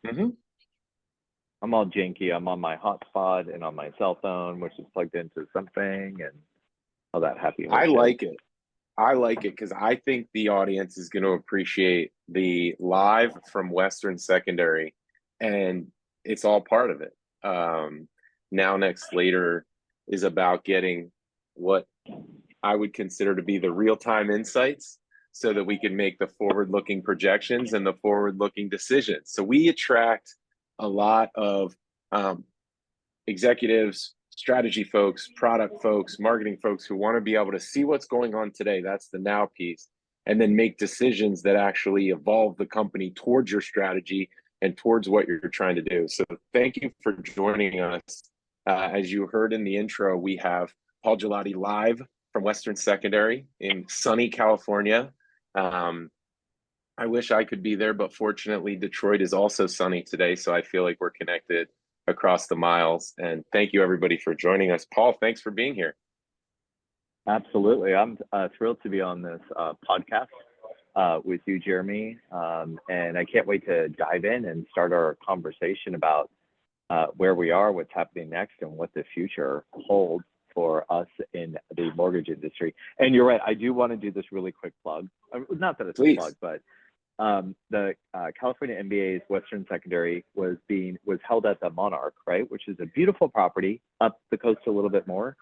Hmm. I'm all janky. I'm on my hotspot and on my cell phone, which is plugged into something, and all that happy I horse shit. like it. I like it because I think the audience is going to appreciate the live from Western Secondary, and it's all part of it. Now, next, later is about getting what I would consider to be the real time insights so that we can make the forward looking projections and the forward looking decisions. So we attract a lot of um, executives, strategy folks, product folks, marketing folks who want to be able to see what's going on today. That's the now piece. And then make decisions that actually evolve the company towards your strategy and towards what you're trying to do. So thank you for joining us. As you heard in the intro, we have Paul Gigliotti live from Western Secondary in sunny California. Um, I wish I could be there, but fortunately, Detroit is also sunny today. So I feel like we're connected across the miles. And thank you, everybody, for joining us. Paul, thanks for being here. Absolutely. I'm thrilled to be on this podcast with you, Jeremy. And I can't wait to dive in and start our conversation about where we are, what's happening next, and what the future holds for us in the mortgage industry. And you're right, I do want to do this really quick plug. Not that it's a plug, Please. but the California MBA's Western Secondary was held at the Monarch, right, which is a beautiful property up the coast a little bit more.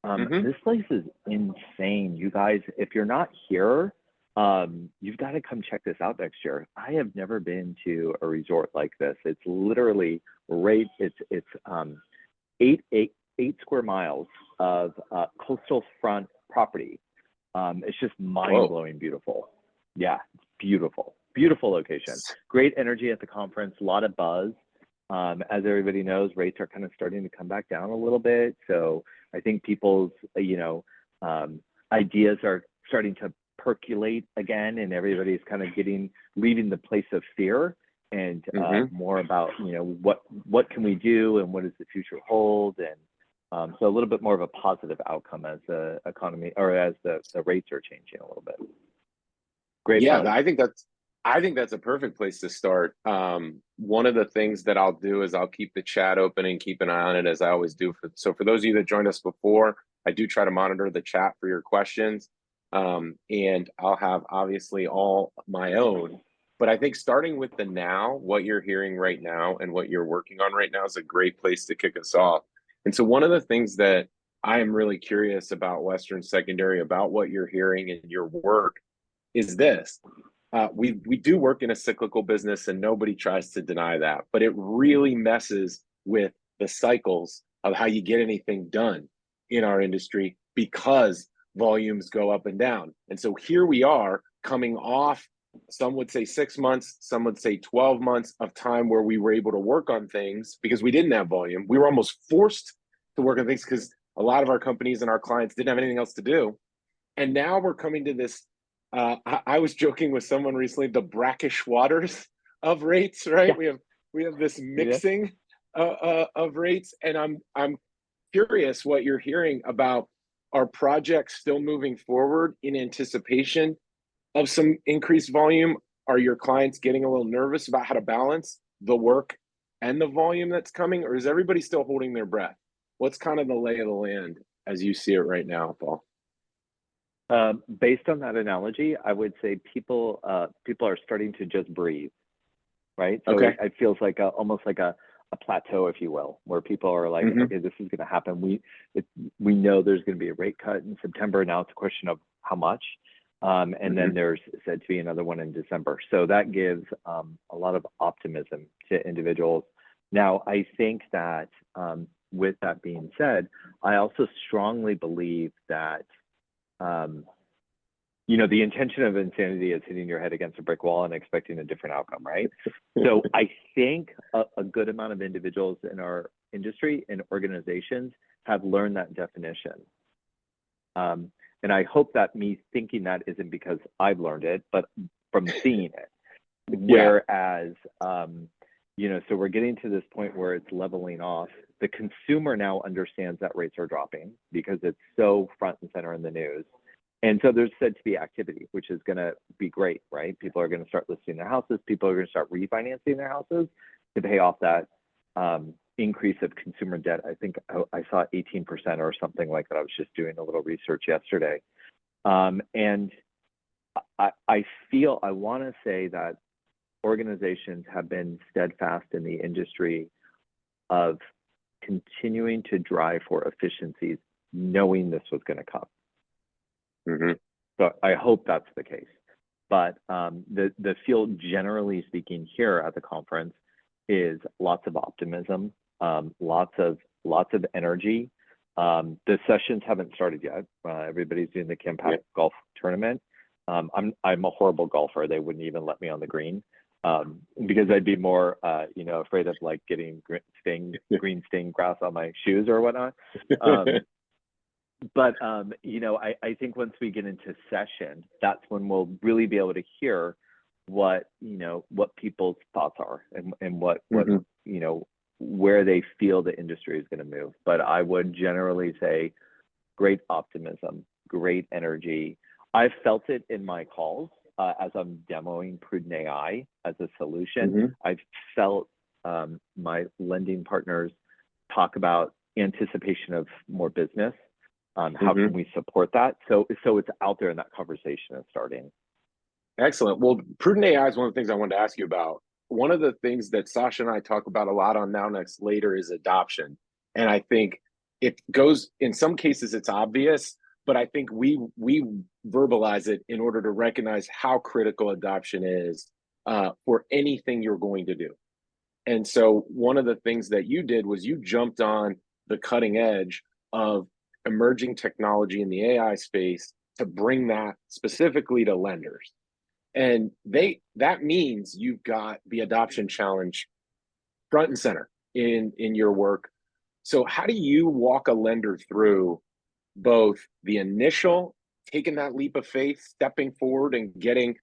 Hmm. This place is insane, you guys. If you're not here, you've got to come check this out next year. I have never been to a resort like this. It's literally right. It's 8 square miles of coastal front property. It's just mind Whoa. blowing beautiful. Yeah, it's beautiful location. Great energy at the conference. A lot of buzz. As everybody knows, rates are kind of starting to come back down a little bit. So I think people's, ideas are starting to percolate again, and everybody's kind of leaving the place of fear and Hmm. more about, what can we do and what does the future hold, and so a little bit more of a positive outcome as the economy or as the rates are changing a little bit. Great Yeah, buzz. I think that's a perfect place to start. One of the things that I'll do is I'll keep the chat open and keep an eye on it as I always do. So for those of you that joined us before, I do try to monitor the chat for your questions. And I'll have obviously all my own. But I think starting with the now, what you're hearing right now and what you're working on right now is a great place to kick us off. And so one of the things that I am really curious about Western Secondary, about what you're hearing in your work is this. We do work in a cyclical business and nobody tries to deny that, but it really messes with the cycles of how you get anything done in our industry because volumes go up and down. And so here we are coming off, some would say 6 months, some would say 12 months of time where we were able to work on things because we didn't have volume. We were almost forced to work on things because a lot of our companies and our clients didn't have anything else to do. And now we're coming to this. I was joking with someone recently, the brackish waters of rates, right? Yeah, We have this yeah. mixing of rates, and I'm curious what you're hearing about our projects still moving forward in anticipation of some increased volume. Are your clients getting a little nervous about how to balance the work and the volume that's coming, or is everybody still holding their breath? What's kind of the lay of the land as you see it right now, Paul? Based on that analogy, I would say people are starting to just breathe, right? So Okay. it feels like almost like a plateau, if you will, where people are like, Mm-hmm. okay, this is going to happen. We know there's going to be a rate cut in September. Now it's a question of how much, and then Mm-hmm. there's said to be another one in December. So that gives a lot of optimism to individuals. Now, I think that with that being said, I also strongly believe that um, the intention of insanity is hitting your head against a brick wall and expecting a different outcome, right? So I think a good amount of individuals in our industry and organizations have learned that definition. And I hope that me thinking that isn't because I've learned it, but from seeing it. Yeah. Whereas, so we're getting to this point where it's leveling off. The consumer now understands that rates are dropping because it's so front and center in the news. And so there's said to be activity, which is going to be great, right? People are going to start listing their houses. People are going to start refinancing their houses. to pay off that increase of consumer debt. I think I saw 18% or something like that. I was just doing a little research yesterday. And I want to say that organizations have been steadfast in the industry of continuing to drive for efficiencies, knowing this was going to come. Mm-hmm. So I hope that's the case. But the field, generally speaking, here at the conference is lots of optimism, lots of energy. The sessions haven't started yet. Everybody's doing the Campac golf tournament. I'm a horrible golfer. They wouldn't even let me on the green because I'd be more, afraid of like getting green stain grass on my shoes or whatnot. But I think once we get into session, that's when we'll really be able to hear what people's thoughts are and what where they feel the industry is going to move. But I would generally say great optimism, great energy. I've felt it in my calls as I'm demoing Prudent AI as a solution. Mm-hmm. I've felt my lending partners talk about anticipation of more business. How can we support that? So it's out there and that conversation is starting. Excellent. Well, Prudent AI is one of the things I wanted to ask you about. One of the things that Sasha and I talk about a lot on Now Next Later is adoption. And I think it goes, in some cases it's obvious, but I think we verbalize it in order to recognize how critical adoption is for anything you're going to do. And so one of the things that you did was you jumped on the cutting edge of emerging technology in the AI space to bring that specifically to lenders. And that means you've got the adoption challenge front and center in your work. So how do you walk a lender through both the initial, taking that leap of faith, stepping forward and getting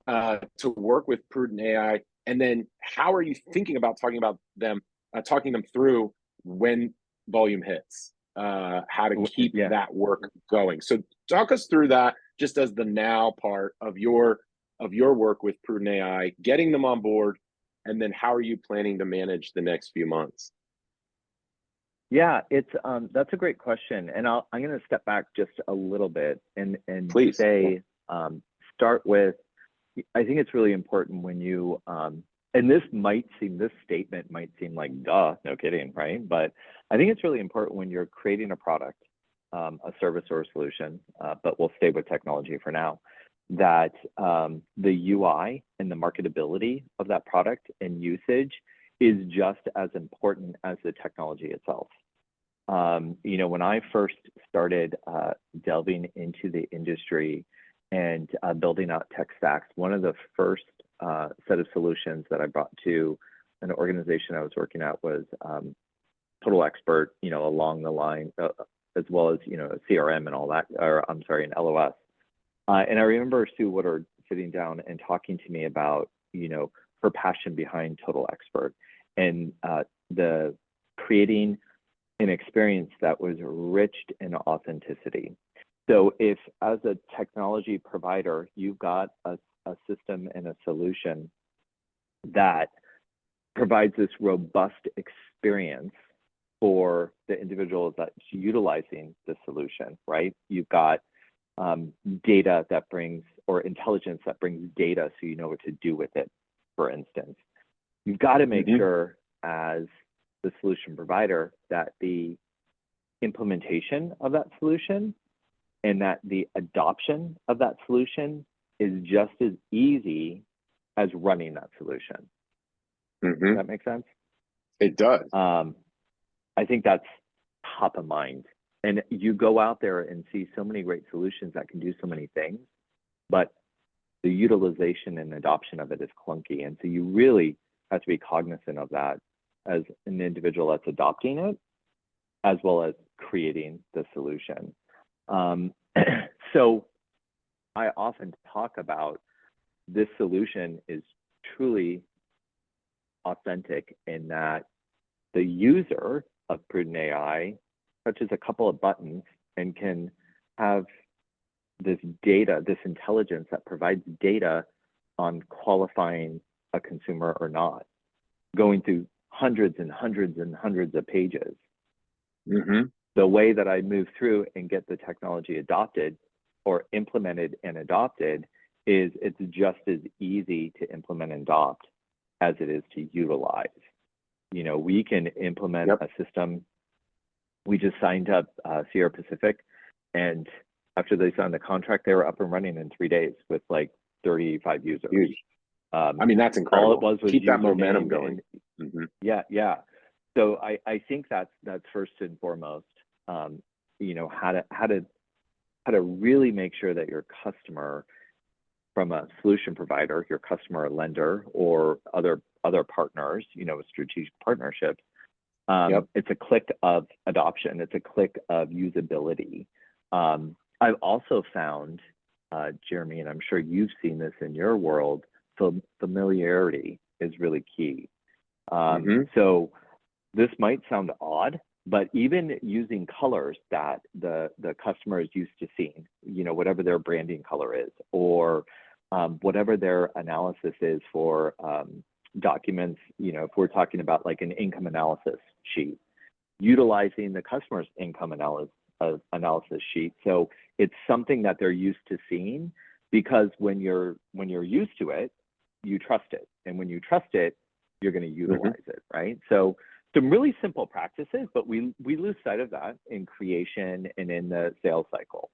to work with Prudent AI, and then how are you thinking about talking them through when volume hits, how to keep that work going? So talk us through that just as the now part of your work with Prudent AI, getting them on board, and then how are you planning to manage the next few months? Yeah, it's that's a great question, and I'm going to step back just a little bit and Please. say start with. I think it's really important when you and this statement might seem like duh, no kidding, right? But I think it's really important when you're creating a product, a service or a solution, but we'll stay with technology for now, that the UI and the marketability of that product and usage is just as important as the technology itself. When I first started delving into the industry and building out tech stacks, one of the first set of solutions that I brought to an organization I was working at was Total Expert, along the line, as well as, CRM and all that, or I'm sorry, an LOS. And I remember Sue Woodard sitting down and talking to me about, her passion behind Total Expert and the creating an experience that was rich in authenticity. So if as a technology provider, you've got a system and a solution that provides this robust experience for the individuals that's utilizing the solution, right? You've got data that brings, or intelligence that brings data so you know what to do with it, for instance. You've got to make sure as the solution provider that the implementation of that solution and that the adoption of that solution is just as easy as running that solution. Does that make sense? It does. I think that's top of mind. And you go out there and see so many great solutions that can do so many things, but the utilization and adoption of it is clunky. And so you really have to be cognizant of that as an individual that's adopting it, as well as creating the solution. So I often talk about this solution is truly authentic in that the user of Prudent AI touches a couple of buttons and can have this data, this intelligence that provides data on qualifying a consumer or not. going through hundreds and hundreds and hundreds of pages. Mm-hmm. The way that I move through and get the technology adopted or implemented and adopted is it's just as easy to implement and adopt as it is to utilize. You know, we can implement a system. We just signed up Sierra Pacific, and after they signed the contract, they were up and running in 3 days with like 35 users. Huge. I mean, that's incredible. All it was keep that momentum going. Yeah. So I think that's first and foremost. You know, how to really make sure that your customer, from a solution provider, your customer, a lender, or other partners, you know, strategic partnerships. It's a click of adoption. It's a click of usability. I've also found, Jeremy, and I'm sure you've seen this in your world, familiarity is really key. So this might sound odd, but even using colors that the customer is used to seeing, you know, whatever their branding color is, or whatever their analysis is for documents, you know, if we're talking about like an income analysis sheet, utilizing the customer's income analysis sheet. So it's something that they're used to seeing, because when you're used to it, you trust it. And when you trust it, you're going to utilize it, right? So some really simple practices, but we lose sight of that in creation and in the sales cycle.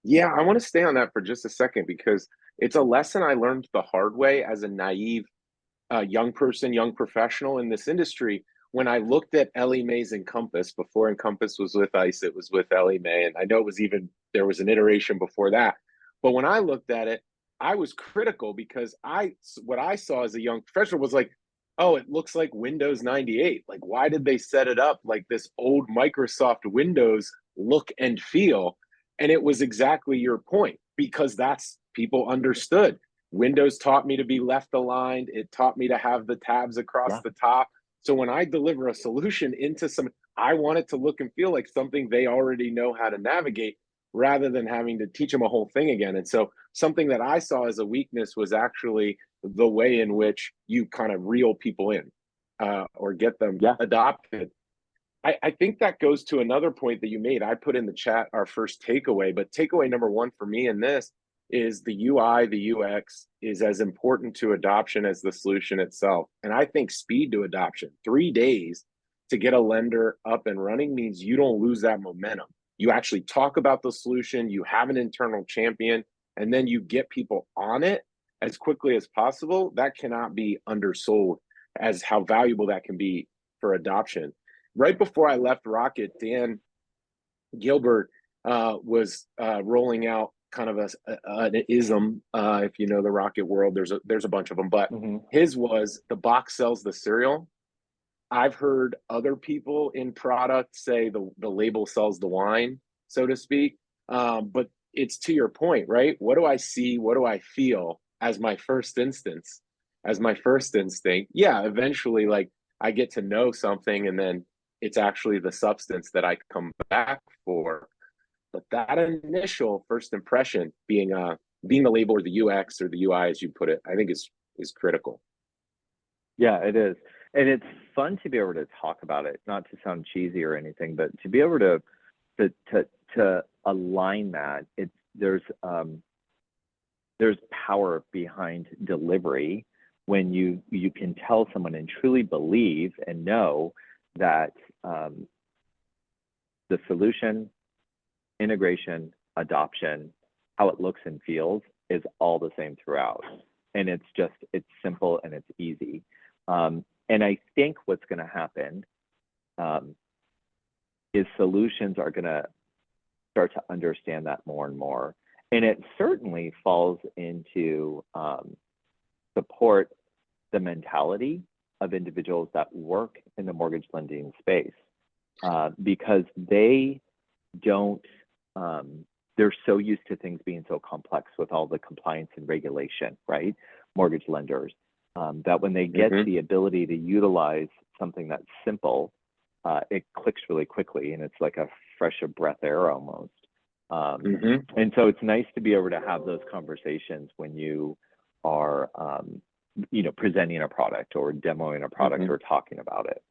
Yeah, I want to stay on that for just a second, because it's a lesson I learned the hard way as a naive young person, young professional in this industry. When I looked at Ellie Mae's Encompass, before Encompass was with ICE, it was with Ellie Mae. And I know there was an iteration before that. But when I looked at it, I was critical, because what I saw as a young professional was like, oh, it looks like Windows 98. Like, why did they set it up like this old Microsoft Windows look and feel? And it was exactly your point, because that's, people understood. Windows taught me to be left aligned. It taught me to have the tabs across the top. So when I deliver a solution into I want it to look and feel like something they already know how to navigate, rather than having to teach them a whole thing again. And so something that I saw as a weakness was actually the way in which you kind of reel people in or get them adopted. I think that goes to another point that you made. I put in the chat our first takeaway, but takeaway number one for me in this is the UI, the UX is as important to adoption as the solution itself. And I think speed to adoption, 3 days to get a lender up and running, means you don't lose that momentum. You actually talk about the solution, you have an internal champion, and then you get people on it as quickly as possible. That cannot be undersold as how valuable that can be for adoption. Right before I left Rocket, Dan Gilbert was rolling out kind of an ism. If you know the Rocket world, there's a bunch of them, but his was the box sells the cereal. I've heard other people in product say the label sells the wine, so to speak. But it's to your point, right? What do I see? What do I feel as my first instance? As my first instinct? Yeah, eventually, like, I get to know something, and then it's actually the substance that I come back for. But that initial first impression, being the label or the UX or the UI, as you put it, I think is critical. Yeah, it is. And it's fun to be able to talk about it, not to sound cheesy or anything, but to be able to align that. There's power behind delivery when you can tell someone and truly believe and know that the solution, integration, adoption, how it looks and feels is all the same throughout. And it's simple and it's easy. And I think what's going to happen is solutions are going to start to understand that more and more. And it certainly falls into support the mentality of individuals that work in the mortgage lending space, because they don't, they're so used to things being so complex with all the compliance and regulation, right? Mortgage lenders, that when they get the ability to utilize something that's simple, it clicks really quickly, and it's like a fresh of breath air almost. And so it's nice to be able to have those conversations when you are presenting a product or demoing a product Mhm. or talking about it.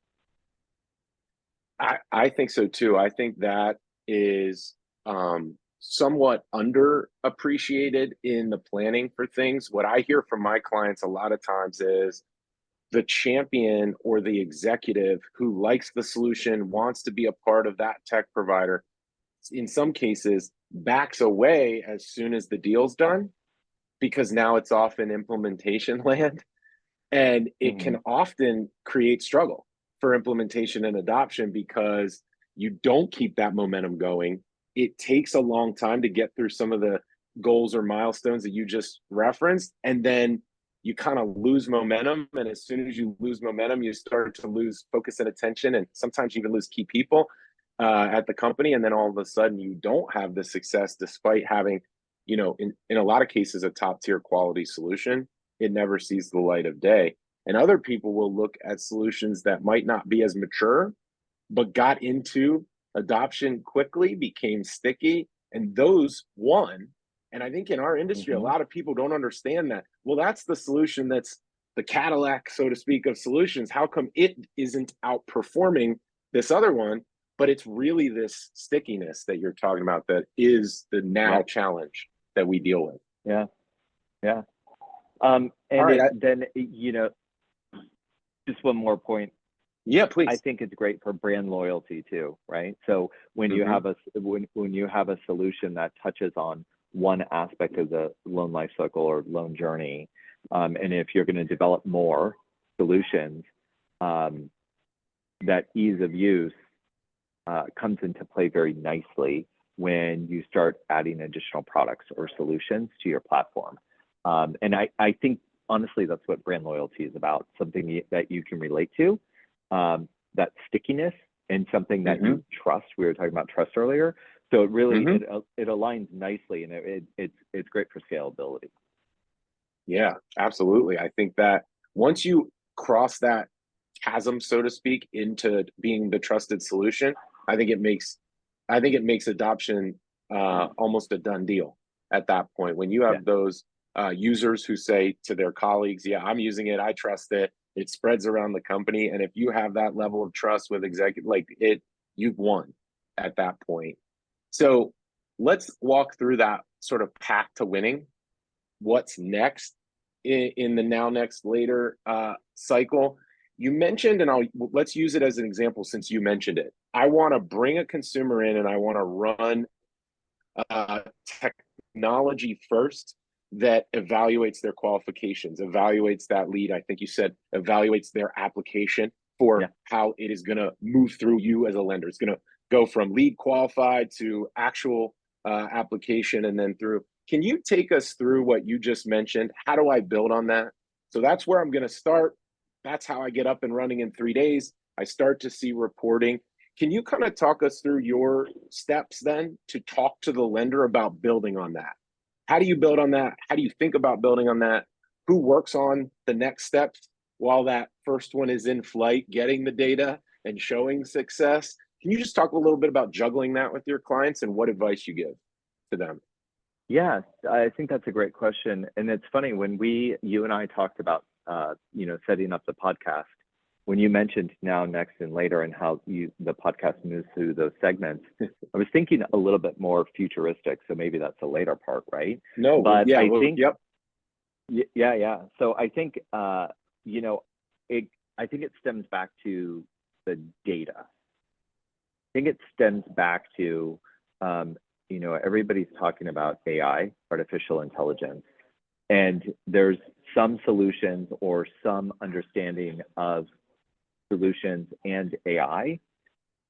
I think so too. I think that is somewhat underappreciated in the planning for things. What I hear from my clients a lot of times is the champion or the executive who likes the solution, wants to be a part of that tech provider, in some cases backs away as soon as the deal's done because now it's off in implementation land. And it Mm-hmm. can often create struggle for implementation and adoption because you don't keep that momentum going. It takes a long time to get through some of the goals or milestones that you just referenced. And then you kind of lose momentum. And as soon as you lose momentum, you start to lose focus and attention, and sometimes you even lose key people at the company. And then all of a sudden, you don't have the success despite having, in a lot of cases, a top tier quality solution. It never sees the light of day. And other people will look at solutions that might not be as mature, but got into adoption quickly, became sticky, and those won. And I think in our industry, a Mm-hmm. lot of people don't understand that. Well, that's the solution that's the Cadillac, so to speak, of solutions. How come it isn't outperforming this other one? But it's really this stickiness that you're talking about that is the now Yeah. challenge that we deal with. Yeah. Yeah. All And right. then, just one more point. Yeah, I please. think it's great for brand loyalty too, right? So when you Mm-hmm. have when you have a solution that touches on one aspect of the loan lifecycle or loan journey, and if you're going to develop more solutions, that ease of use comes into play very nicely when you start adding additional products or solutions to your platform. And I think honestly that's what brand loyalty is about, something that you can relate to, that stickiness, and something that Mm-hmm. you trust. We were talking about trust earlier. So it really Mm-hmm. it aligns nicely, and it's great for scalability. Yeah, absolutely. I think that once you cross that chasm, so to speak, into being the trusted solution, I think it makes adoption almost a done deal at that point. When you Yeah. have those users who say to their colleagues, "Yeah, I'm using it. I trust it." It spreads around the company, and if you have that level of trust with executive, like it, you've won at that point. So let's walk through that sort of path to winning. What's next in the now, next, later cycle? You mentioned, and let's use it as an example since you mentioned it. I want to bring a consumer in and I want to run technology first that evaluates their qualifications, evaluates that lead. I think you said evaluates their application for Yeah. how it is going to move through you as a lender. It's going to go from lead qualified to actual application and then through. Can you take us through what you just mentioned? How do I build on that? So that's where I'm going to start. That's how I get up and running in 3 days. I start to see reporting. Can you kind of talk us through your steps then to talk to the lender about building on that? How do you build on that? How do you think about building on that? Who works on the next steps while that first one is in flight, getting the data and showing success? Can you just talk a little bit about juggling that with your clients and what advice you give to them? Yeah, I think that's a great question. And it's funny, when you and I talked about, setting up the podcast, when you mentioned now, next, and later, and how the podcast moves through those segments, I was thinking a little bit more futuristic. So maybe that's a later part, right? No, But yeah, I well, think, yep. yeah. So I think, I think it stems back to the data. I think it stems back to, everybody's talking about AI, artificial intelligence, and there's some solutions or some understanding of solutions and AI.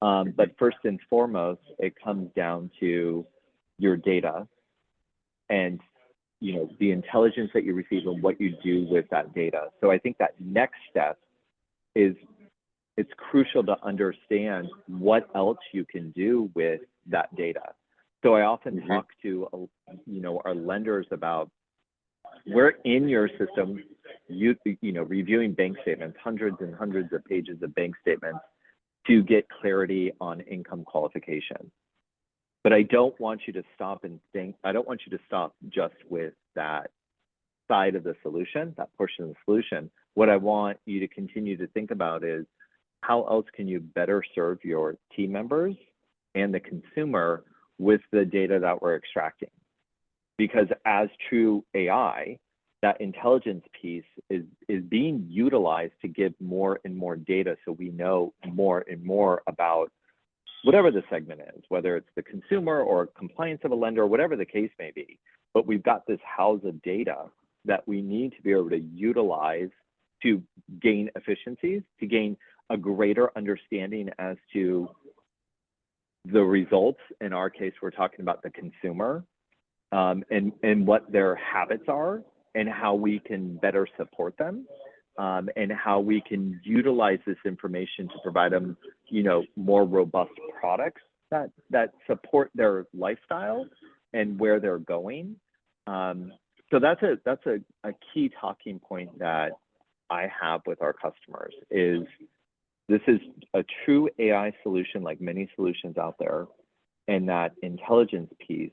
But first and foremost, it comes down to your data and the intelligence that you receive and what you do with that data. So I think that next step is, it's crucial to understand what else you can do with that data. So I often talk to our lenders about, we're in your system, reviewing bank statements, hundreds and hundreds of pages of bank statements to get clarity on income qualification. But I don't want you to stop and think, I don't want you to stop just with that side of the solution, that portion of the solution, what I want you to continue to think about is how else can you better serve your team members and the consumer with the data that we're extracting? Because as true AI, that intelligence piece is being utilized to give more and more data so we know more and more about whatever the segment is, whether it's the consumer or compliance of a lender, whatever the case may be. But we've got this house of data that we need to be able to utilize to gain efficiencies, to gain a greater understanding as to the results. In our case, we're talking about the consumer, and what their habits are and how we can better support them, and how we can utilize this information to provide them, more robust products that support their lifestyle and where they're going. So that's a key talking point that I have with our customers is this is a true AI solution like many solutions out there, and that intelligence piece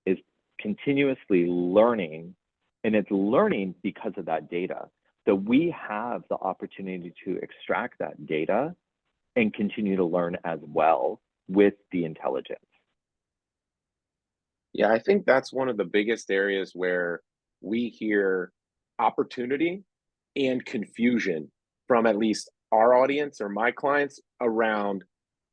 is continuously learning, and it's learning because of that data. So we have the opportunity to extract that data and continue to learn as well with the intelligence. Yeah, I think that's one of the biggest areas where we hear opportunity and confusion from at least our audience or my clients around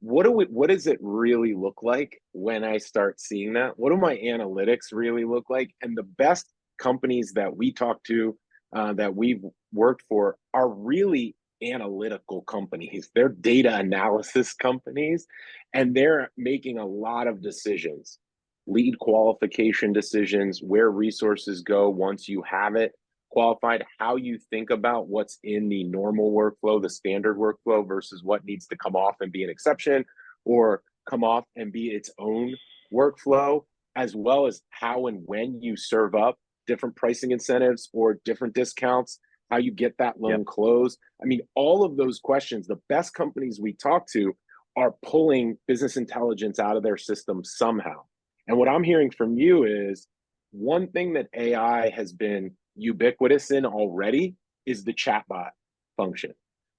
what does it really look like when I start seeing that? What do my analytics really look like? And the best companies that we talk to, that we've worked for, are really analytical companies. They're data analysis companies, and they're making a lot of decisions, lead qualification decisions, where resources go once you have it qualified, how you think about what's in the normal workflow, the standard workflow, versus what needs to come off and be an exception, or come off and be its own workflow, as well as how and when you serve up different pricing incentives or different discounts, how you get that loan closed. I mean, all of those questions, the best companies we talk to are pulling business intelligence out of their system somehow. And what I'm hearing from you is one thing that AI has been ubiquitous in already is the chatbot function.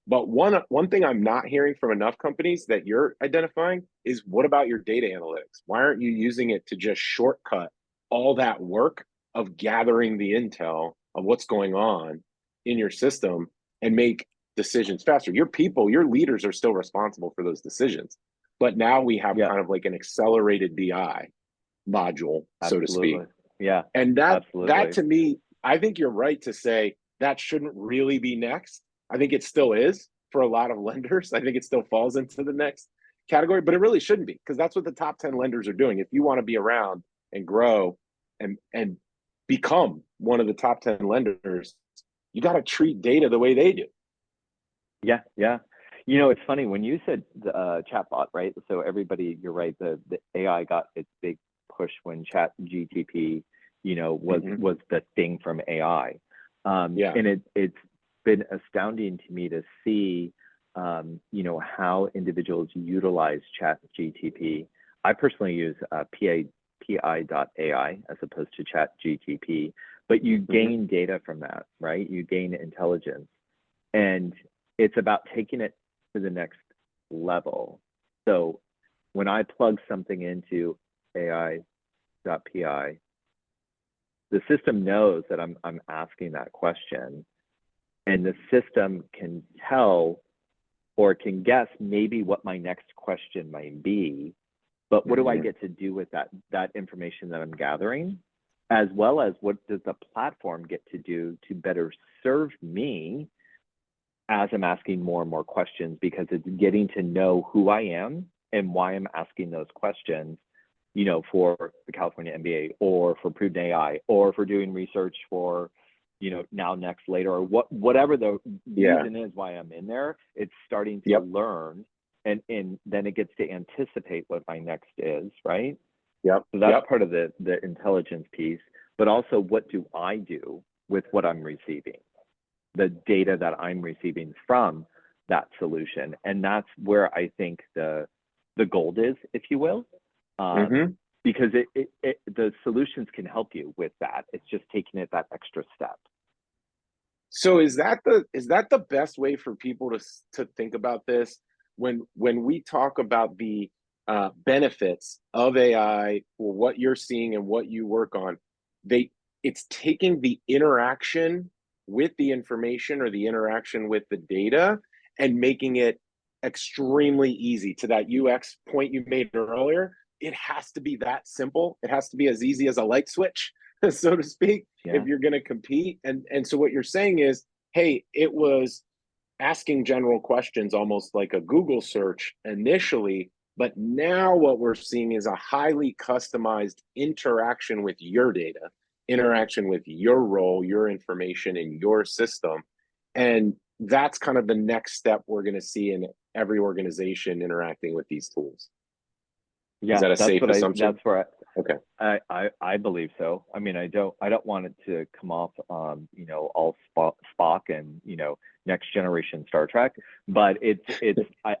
But one thing I'm not hearing from enough companies that you're identifying is, what about your data analytics? Why aren't you using it to just shortcut all that work of gathering the intel of what's going on in your system and make decisions faster? Your people, your leaders are still responsible for those decisions. But now we have kind of like an accelerated BI module, so to speak. Yeah. And that to me, I think you're right to say that shouldn't really be next. I think it still is for a lot of lenders. I think it still falls into the next category, but it really shouldn't be, because that's what the top 10 lenders are doing. If you want to be around and grow and become one of the top 10 lenders, you got to treat data the way they do. Yeah, yeah. It's funny when you said the chatbot, right? So everybody, you're right. The AI got its big push when ChatGPT, was the thing from AI. And it's been astounding to me to see, how individuals utilize ChatGPT. I personally use pi.ai as opposed to ChatGPT, but you gain data from that, right? You gain intelligence, and it's about taking it to the next level. So when I plug something into AI.pi, the system knows that I'm asking that question, and the system can tell or can guess maybe what my next question might be. But what do I get to do with that information that I'm gathering, as well as what does the platform get to do to better serve me as I'm asking more and more questions, because it's getting to know who I am and why I'm asking those questions, for the California MBA or for Prudent AI or for doing research for, now, next, later, or whatever the reason is why I'm in there. It's starting to learn, and then it gets to anticipate what my next is, right? So that's part of the intelligence piece, but also what do I do with what I'm receiving, the data that I'm receiving from that solution. And that's where I think the gold is, if you will. because the solutions can help you with that. It's just taking it that extra step. So is that the best way for people to think about this when we talk about the benefits of AI or what you're seeing and what you work on? It's taking the interaction with the information or the interaction with the data and making it extremely easy. To that UX point you made earlier, it has to be that simple. It has to be as easy as a light switch, so to speak, Yeah. if you're going to compete. And so what you're saying is, hey, it was asking general questions almost like a Google search initially, but now what we're seeing is a highly customized interaction with your data, interaction with your role, your information in your system. And that's kind of the next step we're going to see in every organization interacting with these tools. Is Yeah, that a that's safe what assumption? that's where Okay. I believe so. I mean, I don't want it to come off, all Spock and, next generation Star Trek, but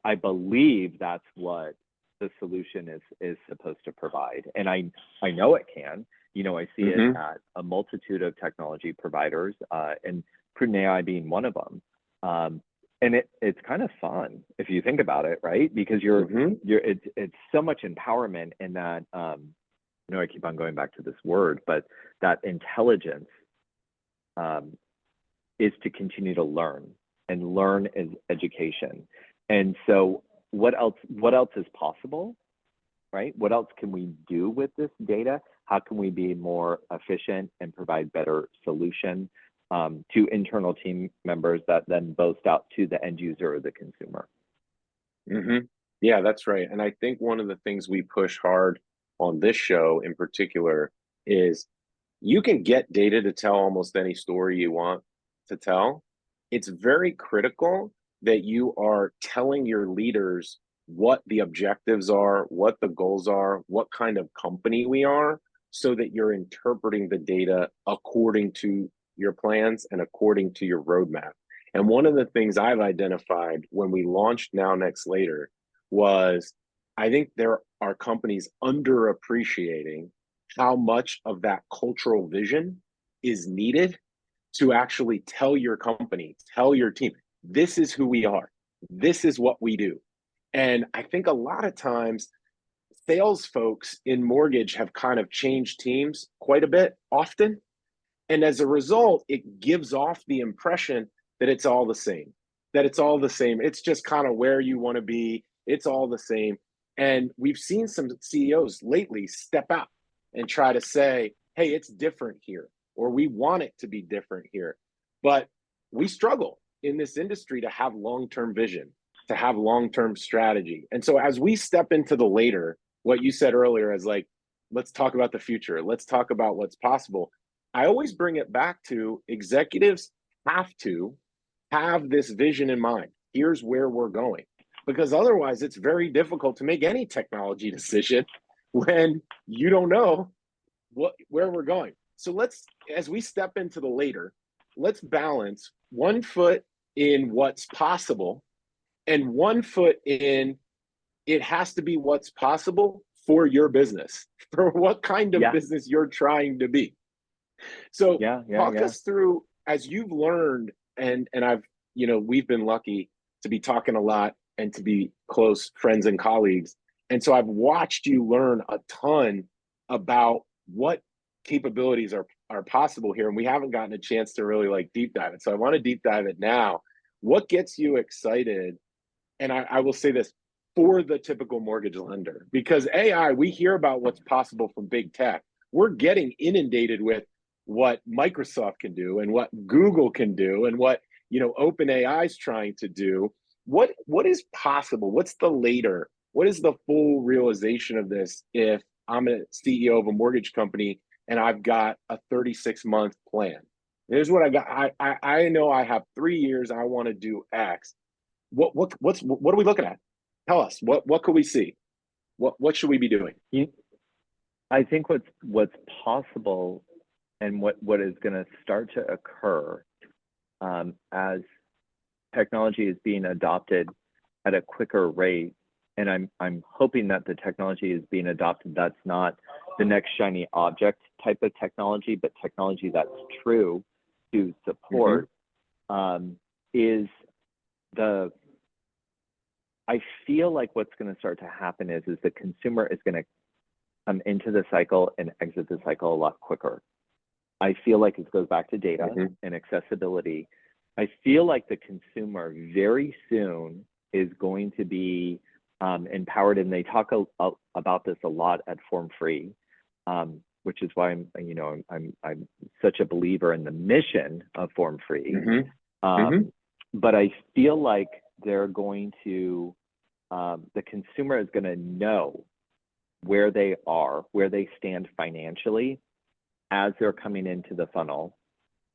I believe that's what the solution is supposed to provide. And I know it can, I see it at a multitude of technology providers, and Prudent AI being one of them. And it's kind of fun if you think about it, right? Because it's so much empowerment in that, I keep on going back to this word, but that intelligence is to continue to learn, and learn is education. And so what else is possible, right? What else can we do with this data? How can we be more efficient and provide better solution to internal team members that then boast out to the end user or the consumer? Yeah, that's right. And I think one of the things we push hard on this show in particular is you can get data to tell almost any story you want to tell. It's very critical that you are telling your leaders what the objectives are, what the goals are, what kind of company we are, so that you're interpreting the data according to your plans and according to your roadmap. And one of the things I've identified when we launched Now Next Later was I think there are companies underappreciating how much of that cultural vision is needed to actually tell your company, tell your team, this is who we are, this is what we do. And I think a lot of times sales folks in mortgage have kind of changed teams quite a bit often. And as a result, it gives off the impression that it's all the same, that it's all the same. It's just kind of where you want to be. It's all the same. And we've seen some CEOs lately step out and try to say, hey, it's different here, or we want it to be different here. But we struggle in this industry to have long-term vision, to have long-term strategy. And so as we step into the later, what you said earlier is like, let's talk about the future. Let's talk about what's possible. I always bring it back to executives have to have this vision in mind. Here's where we're going. Because otherwise, it's very difficult to make any technology decision when you don't know where we're going. So let's, as we step into the later, let's balance 1 foot in what's possible and 1 foot in it has to be what's possible for your business, for what kind of business you're trying to be. So talk us through, as you've learned, and I've, we've been lucky to be talking a lot and to be close friends and colleagues. And so I've watched you learn a ton about what capabilities are possible here. And we haven't gotten a chance to really like deep dive it. So I want to deep dive it now. What gets you excited? And I will say this for the typical mortgage lender, because AI, we hear about what's possible from big tech. We're getting inundated with what Microsoft can do and what Google can do and what OpenAI is trying to do. What is possible? What's the later? What is the full realization of this if I'm a CEO of a mortgage company and I've got a 36-month plan? Here's what I got. I know I have 3 years. I want to do X. What are we looking at? Tell us what could we see? What should we be doing? I think what's possible and what is going to start to occur as technology is being adopted at a quicker rate and I'm hoping that the technology is being adopted that's not the next shiny object type of technology, but technology that's true to support, is I feel like what's going to start to happen is the consumer is going to come into the cycle and exit the cycle a lot quicker. I feel like it goes back to data and accessibility. I feel like the consumer very soon is going to be empowered, and they talk about this a lot at Form Free, which is why I'm such a believer in the mission of Form Free. But I feel like they're going to, the consumer is going to know where they are, where they stand financially as they're coming into the funnel,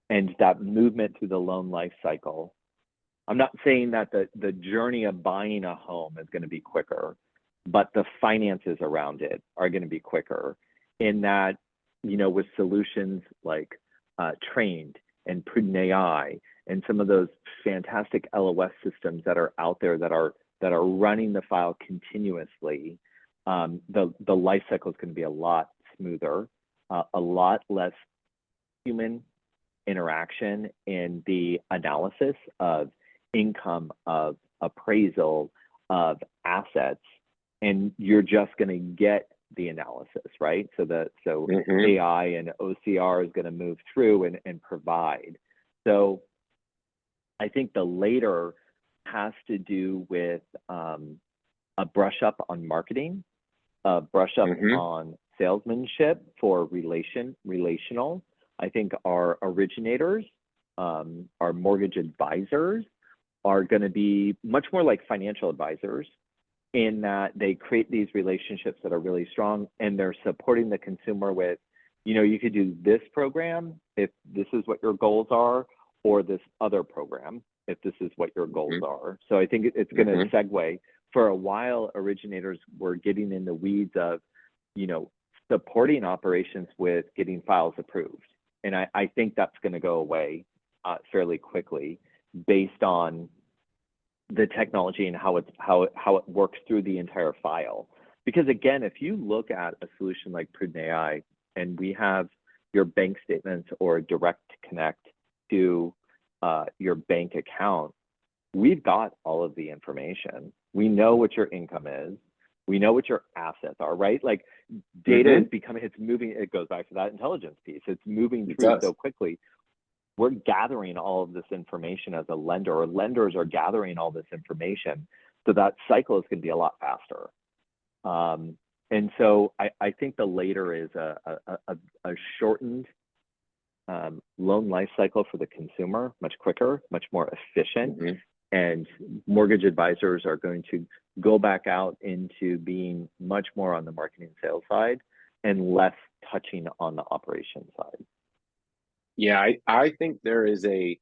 and that movement through the loan life cycle. I'm not saying that the journey of buying a home is going to be quicker, but the finances around it are going to be quicker, in that, with solutions like Trained and Prudent AI and some of those fantastic LOS systems that are out there that are running the file continuously, the life cycle is going to be a lot smoother, a lot less human interaction in the analysis of income, of appraisal, of assets, and you're just going to get the analysis, right? So AI and OCR is going to move through and provide. So I think the later has to do with a brush up on marketing, a brush up on salesmanship for relational. I think our originators, our mortgage advisors, are going to be much more like financial advisors, in that they create these relationships that are really strong, and they're supporting the consumer with, you could do this program if this is what your goals are, or this other program if this is what your goals are. So I think it's going to segue. For a while, originators were getting in the weeds of, supporting operations with getting files approved. And I think that's going to go away fairly quickly, based on the technology and how it works through the entire file. Because again, if you look at a solution like Prudent AI, and we have your bank statements or direct connect to your bank account, we've got all of the information. We know what your income is. We know what your assets are, right? Like, data is it's moving, it goes back to that intelligence piece. It's moving through so quickly. We're gathering all of this information as a lender, or lenders are gathering all this information. So that cycle is going to be a lot faster. And so I think the later is a shortened loan life cycle for the consumer, much quicker, much more efficient. And mortgage advisors are going to go back out into being much more on the marketing sales side and less touching on the operations side. Yeah, I think there is a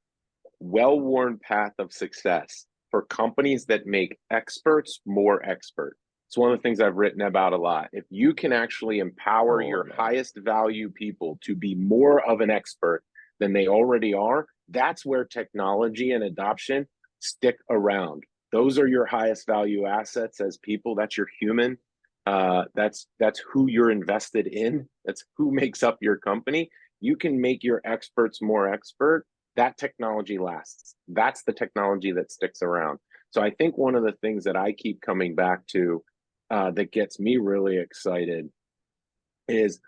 well-worn path of success for companies that make experts more expert. It's one of the things I've written about a lot. If you can actually empower your highest value people to be more of an expert than they already are, that's where technology and adoption stick around. Those are your highest value assets as people. That's your human. That's who you're invested in. That's who makes up your company. You can make your experts more expert. That technology lasts. That's the technology that sticks around. So I think one of the things that I keep coming back to that gets me really excited is,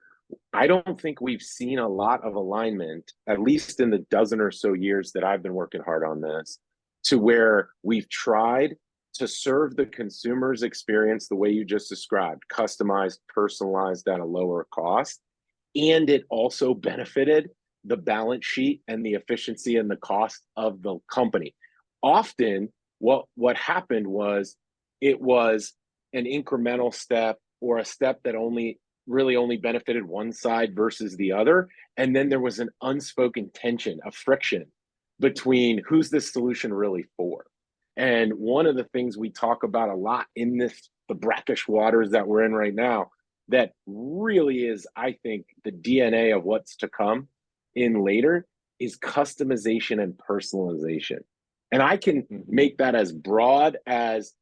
I don't think we've seen a lot of alignment, at least in the dozen or so years that I've been working hard on this, to where we've tried to serve the consumer's experience the way you just described, customized, personalized at a lower cost. And it also benefited the balance sheet and the efficiency and the cost of the company. Often, what happened was, it was an incremental step, or a step that only benefited one side versus the other. And then there was an unspoken tension, a friction between who's this solution really for. And one of the things we talk about a lot in the brackish waters that we're in right now, that really is, I think, the DNA of what's to come in later, is customization and personalization. And I can make that as broad as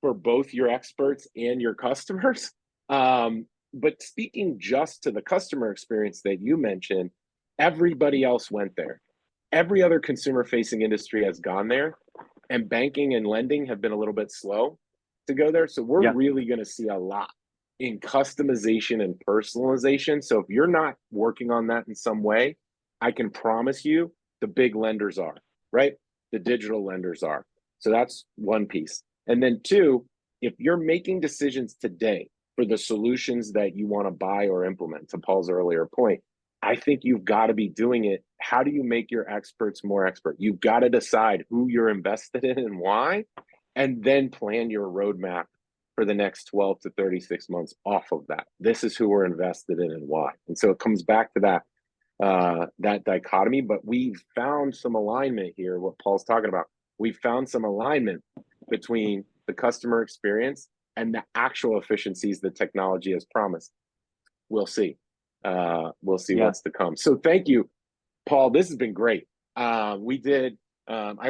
for both your experts and your customers. But speaking just to the customer experience that you mentioned, everybody else went there. Every other consumer facing industry has gone there, and banking and lending have been a little bit slow to go there. So we're Yeah. really going to see a lot in customization and personalization. So if you're not working on that in some way, I can promise you the big lenders are, right? The digital lenders are. So that's one piece. And then two, if you're making decisions today for the solutions that you want to buy or implement, to Paul's earlier point, I think you've got to be doing it. How do you make your experts more expert? You've got to decide who you're invested in and why, and then plan your roadmap for the next 12 to 36 months off of that. This is who we're invested in and why. And so it comes back to that dichotomy, but we've found some alignment here, what Paul's talking about. We found some alignment between the customer experience and the actual efficiencies that technology has promised. We'll see. We'll see what's to come. So thank you, Paul. This has been great. I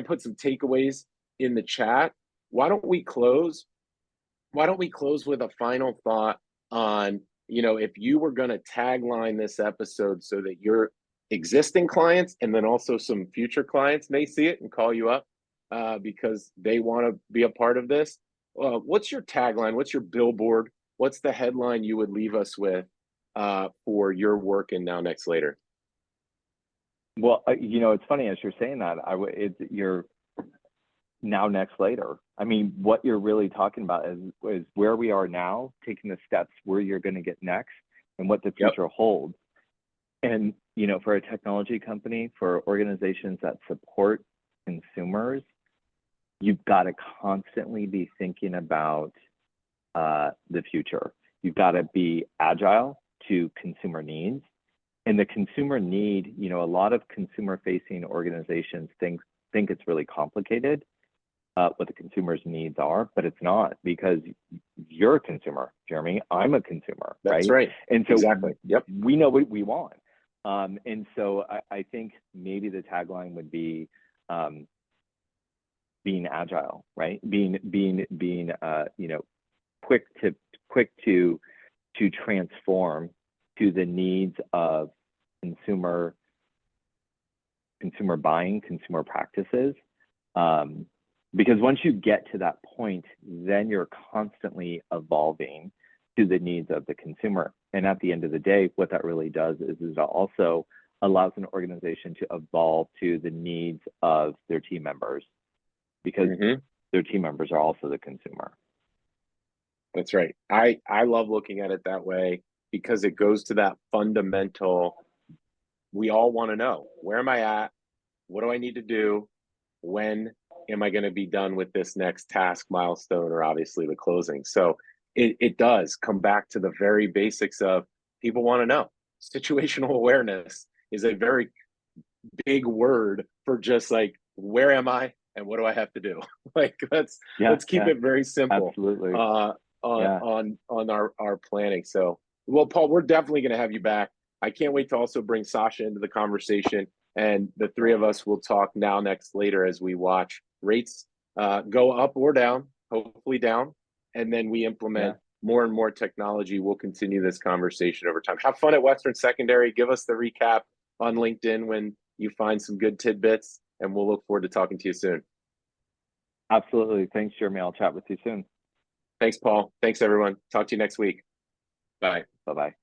put some takeaways in the chat. Why don't we close with a final thought on, if you were going to tagline this episode so that your existing clients and then also some future clients may see it and call you up because they want to be a part of this. What's your tagline? What's your billboard? What's the headline you would leave us with for your work in Now Next Later? Well, it's funny as you're saying that. You're now next later. I mean, what you're really talking about is where we are now, taking the steps where you're going to get next, and what the future holds. And for a technology company, for organizations that support consumers, you've got to constantly be thinking about the future. You've got to be agile to consumer needs. And the consumer need, a lot of consumer-facing organizations think it's really complicated what the consumer's needs are, but it's not, because you're a consumer, Jeremy. I'm a consumer, right? That's right. And so exactly. Yep. We know what we want. And so I think maybe the tagline would be being agile, right? Being quick to transform to the needs of consumer buying, consumer practices. Because once you get to that point, then you're constantly evolving to the needs of the consumer. And at the end of the day, what that really does is it also allows an organization to evolve to the needs of their team members, because their team members are also the consumer. That's right. I love looking at it that way, because it goes to that fundamental, we all want to know, where am I at? What do I need to do? When am I going to be done with this next task, milestone, or obviously the closing? So it does come back to the very basics of people want to know. Situational awareness is a very big word for just like, where am I and what do I have to do? let's keep it very simple. Absolutely. On our planning. So, well, Paul, we're definitely going to have you back. I can't wait to also bring Sasha into the conversation, and the three of us will talk Now Next Later as we watch rates go up or down, hopefully down, and then we implement more and more technology. We'll continue this conversation over time. Have fun at Western Secondary. Give us the recap on LinkedIn when you find some good tidbits, and we'll look forward to talking to you soon. Absolutely. Thanks, Jeremy. I'll chat with you soon. Thanks, Paul. Thanks, everyone. Talk to you next week. Bye. Bye-bye.